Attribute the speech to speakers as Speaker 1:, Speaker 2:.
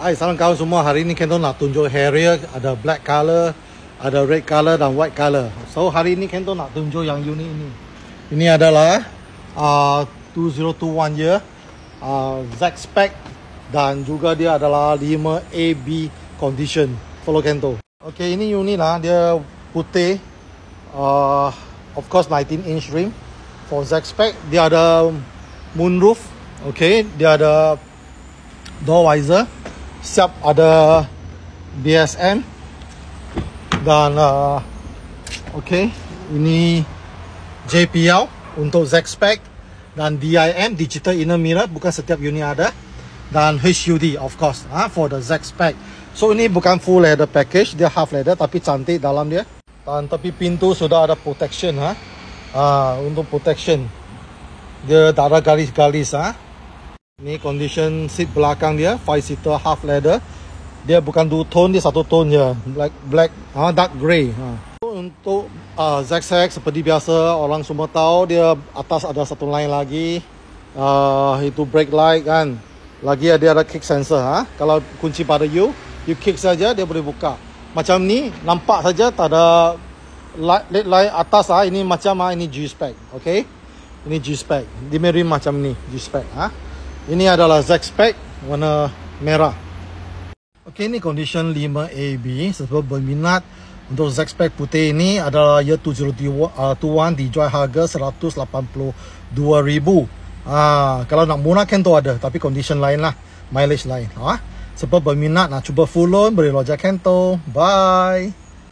Speaker 1: Hai, salam kawan semua. Hari ini Kento nak tunjuk Harrier. Ada black color, ada red color dan white color. So hari ini Kento nak tunjuk yang unik ini. Ini adalah 2021 year Z spec dan juga dia adalah 5 AB condition. Follow Kento. Okay, ini unik lah. Dia putih. Of course 19 inch rim. For Z spec dia ada moonroof. Okay, dia ada door visor. Siap ada BSM dan okay, ini JPL untuk Z spec dan DIM digital inner mirror, bukan setiap unit ada, dan HUD of course for the Z spec. So ini bukan full leather package, dia half leather tapi cantik dalam dia. Dan tepi pintu sudah ada protection untuk protection. Dia tak ada garis-garis Ini condition seat belakang dia 5-seater half leather. Dia bukan 2 tone, dia 1 tone je. Black dark grey. Untuk ZX seperti biasa, orang semua tahu dia atas ada satu line lagi. Itu brake light kan. Lagi ada kick sensor. Kalau kunci pada you kick saja dia boleh buka. Macam ni nampak saja tak ada LED light atas. Ini macam ini G spec. Okay, ini G spec. Dia rim macam ni G spec. Ini adalah Z spec warna merah. Okey, ini condition 5AB. Sebab berminat untuk Z spec putih ini adalah year 2021 dijual harga 182,000. Kalau nak murah Kento ada, tapi condition lain lah, mileage lain. Sebab berminat nak cuba full loan, boleh lojak Kento. Bye.